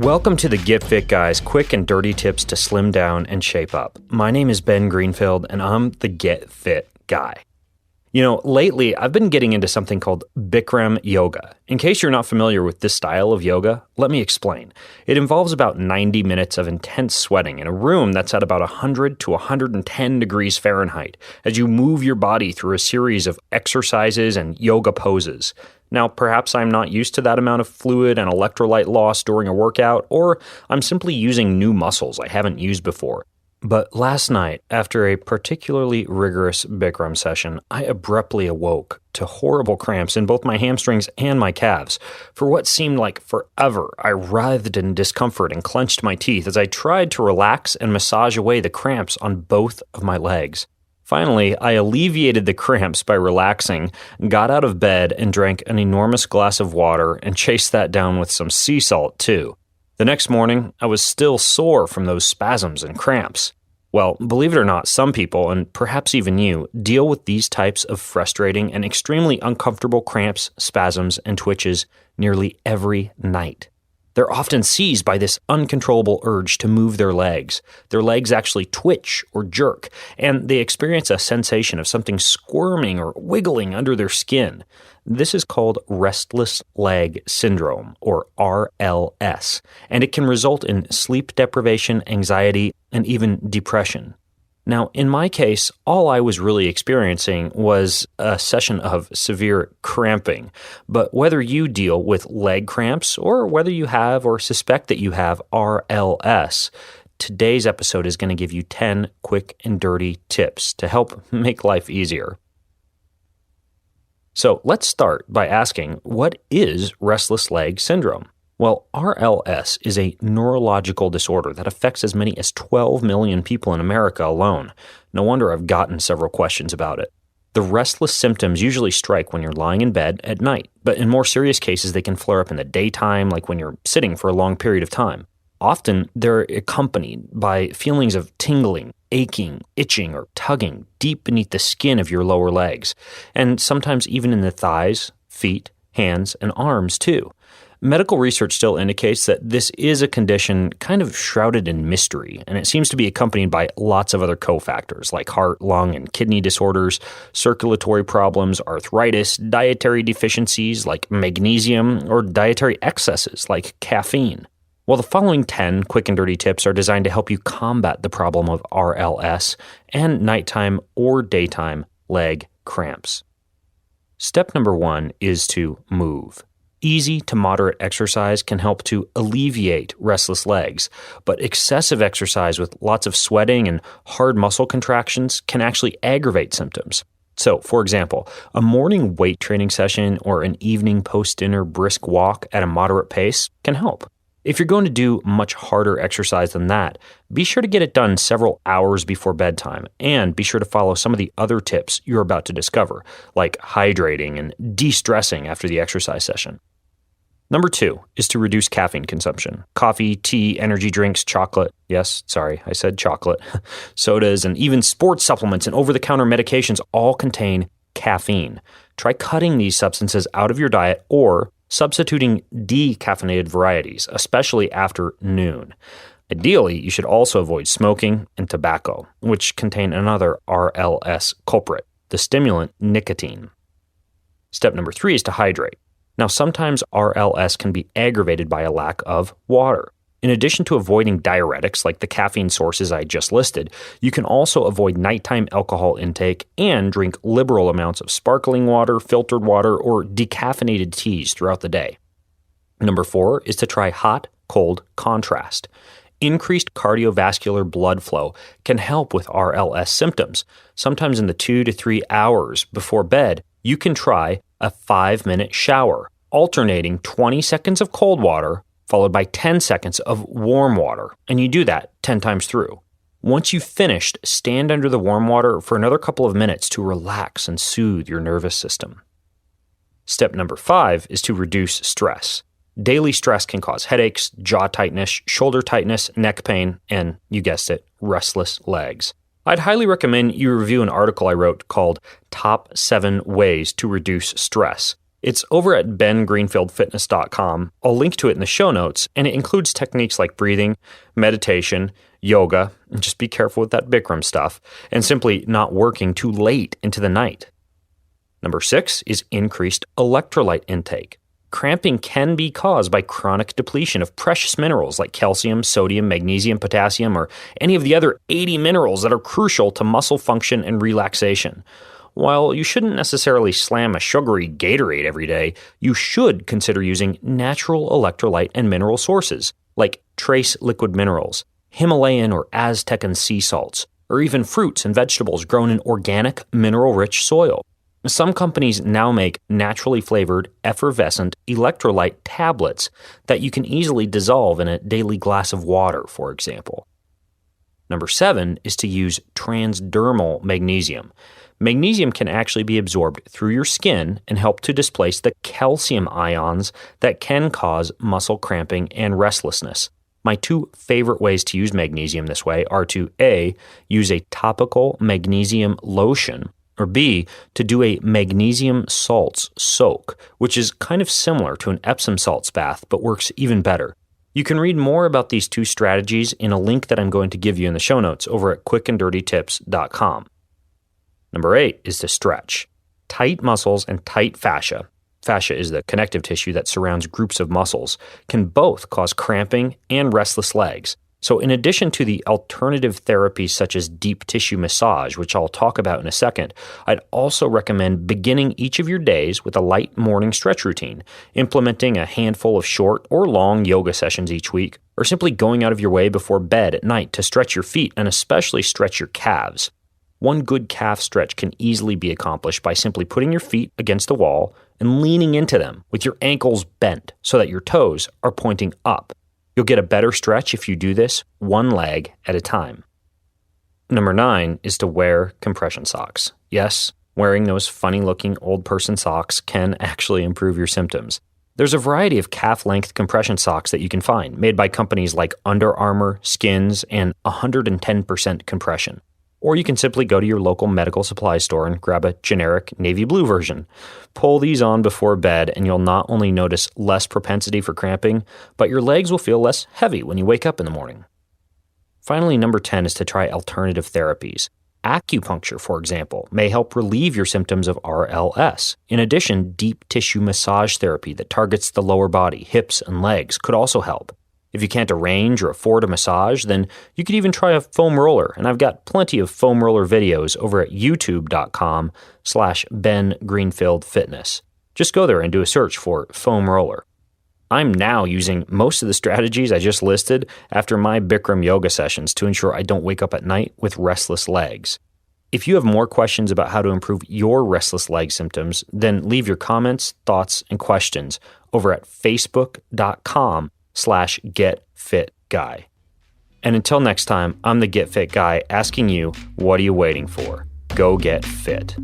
Welcome to the Get Fit Guys, quick and dirty tips to slim down and shape up. My name is Ben Greenfield, and I'm the Get Fit Guy. Lately, I've been getting into something called Bikram yoga. In case you're not familiar with this style of yoga, let me explain. It involves about 90 minutes of intense sweating in a room that's at about 100 to 110 degrees Fahrenheit as you move your body through a series of exercises and yoga poses. Now, perhaps I'm not used to that amount of fluid and electrolyte loss during a workout, or I'm simply using new muscles I haven't used before. But last night, after a particularly rigorous Bikram session, I abruptly awoke to horrible cramps in both my hamstrings and my calves. For what seemed like forever, I writhed in discomfort and clenched my teeth as I tried to relax and massage away the cramps on both of my legs. Finally, I alleviated the cramps by relaxing, got out of bed, and drank an enormous glass of water and chased that down with some sea salt, too. The next morning, I was still sore from those spasms and cramps. Well, believe it or not, some people, and perhaps even you, deal with these types of frustrating and extremely uncomfortable cramps, spasms, and twitches nearly every night. They're often seized by this uncontrollable urge to move their legs. Their legs actually twitch or jerk, and they experience a sensation of something squirming or wiggling under their skin. This is called Restless Leg Syndrome, or RLS, and it can result in sleep deprivation, anxiety, and even depression. Now, in my case, all I was really experiencing was a session of severe cramping. But whether you deal with leg cramps or whether you have or suspect that you have RLS, today's episode is going to give you 10 quick and dirty tips to help make life easier. So let's start by asking, what is restless leg syndrome? Well, RLS is a neurological disorder that affects as many as 12 million people in America alone. No wonder I've gotten several questions about it. The restless symptoms usually strike when you're lying in bed at night, but in more serious cases, they can flare up in the daytime, like when you're sitting for a long period of time. Often, they're accompanied by feelings of tingling, aching, itching, or tugging deep beneath the skin of your lower legs, and sometimes even in the thighs, feet, hands, and arms, too. Medical research still indicates that this is a condition kind of shrouded in mystery, and it seems to be accompanied by lots of other cofactors like heart, lung, and kidney disorders, circulatory problems, arthritis, dietary deficiencies like magnesium, or dietary excesses like caffeine. Well, the following 10 quick and dirty tips are designed to help you combat the problem of RLS and nighttime or daytime leg cramps. Step number 1 is to move. Easy to moderate exercise can help to alleviate restless legs, but excessive exercise with lots of sweating and hard muscle contractions can actually aggravate symptoms. So, for example, a morning weight training session or an evening post-dinner brisk walk at a moderate pace can help. If you're going to do much harder exercise than that, be sure to get it done several hours before bedtime, and be sure to follow some of the other tips you're about to discover, like hydrating and de-stressing after the exercise session. Number 2 is to reduce caffeine consumption. Coffee, tea, energy drinks, chocolate. Yes, sorry, I said chocolate. Sodas, and even sports supplements and over-the-counter medications all contain caffeine. Try cutting these substances out of your diet or substituting decaffeinated varieties, especially after noon. Ideally, you should also avoid smoking and tobacco, which contain another RLS culprit, the stimulant nicotine. Step number 3 is to hydrate. Now, sometimes RLS can be aggravated by a lack of water. In addition to avoiding diuretics like the caffeine sources I just listed, you can also avoid nighttime alcohol intake and drink liberal amounts of sparkling water, filtered water, or decaffeinated teas throughout the day. Number 4 is to try hot-cold contrast. Increased cardiovascular blood flow can help with RLS symptoms. Sometimes in the 2 to 3 hours before bed, you can try a 5-minute shower, alternating 20 seconds of cold water followed by 10 seconds of warm water, and you do that 10 times through. Once you've finished, stand under the warm water for another couple of minutes to relax and soothe your nervous system. Step number 5 is to reduce stress. Daily stress can cause headaches, jaw tightness, shoulder tightness, neck pain, and, you guessed it, restless legs. I'd highly recommend you review an article I wrote called Top 7 Ways to Reduce Stress. It's over at bengreenfieldfitness.com. I'll link to it in the show notes, and it includes techniques like breathing, meditation, yoga, and just be careful with that Bikram stuff, and simply not working too late into the night. Number 6 is increased electrolyte intake. Cramping can be caused by chronic depletion of precious minerals like calcium, sodium, magnesium, potassium, or any of the other 80 minerals that are crucial to muscle function and relaxation. While you shouldn't necessarily slam a sugary Gatorade every day, you should consider using natural electrolyte and mineral sources like trace liquid minerals, Himalayan or Aztecan sea salts, or even fruits and vegetables grown in organic, mineral-rich soil. Some companies now make naturally flavored, effervescent electrolyte tablets that you can easily dissolve in a daily glass of water, for example. Number 7 is to use transdermal magnesium. Magnesium can actually be absorbed through your skin and help to displace the calcium ions that can cause muscle cramping and restlessness. My 2 favorite ways to use magnesium this way are to A, use a topical magnesium lotion, or B, to do a magnesium salts soak, which is kind of similar to an Epsom salts bath but works even better. You can read more about these 2 strategies in a link that I'm going to give you in the show notes over at quickanddirtytips.com. Number 8 is to stretch. Tight muscles and tight fascia is the connective tissue that surrounds groups of muscles, can both cause cramping and restless legs. So in addition to the alternative therapies such as deep tissue massage, which I'll talk about in a second, I'd also recommend beginning each of your days with a light morning stretch routine, implementing a handful of short or long yoga sessions each week, or simply going out of your way before bed at night to stretch your feet and especially stretch your calves. One good calf stretch can easily be accomplished by simply putting your feet against the wall and leaning into them with your ankles bent so that your toes are pointing up. You'll get a better stretch if you do this one leg at a time. Number 9 is to wear compression socks. Yes, wearing those funny-looking old person socks can actually improve your symptoms. There's a variety of calf-length compression socks that you can find, made by companies like Under Armour, Skins, and 110% compression. Or you can simply go to your local medical supply store and grab a generic navy blue version. Pull these on before bed and you'll not only notice less propensity for cramping, but your legs will feel less heavy when you wake up in the morning. Finally, number 10 is to try alternative therapies. Acupuncture, for example, may help relieve your symptoms of RLS. In addition, deep tissue massage therapy that targets the lower body, hips, and legs could also help. If you can't arrange or afford a massage, then you could even try a foam roller, and I've got plenty of foam roller videos over at youtube.com/bengreenfieldfitness. Just go there and do a search for foam roller. I'm now using most of the strategies I just listed after my Bikram yoga sessions to ensure I don't wake up at night with restless legs. If you have more questions about how to improve your restless leg symptoms, then leave your comments, thoughts, and questions over at facebook.com/getfitguy. And until next time, I'm the Get Fit Guy asking you, what are you waiting for? Go get fit.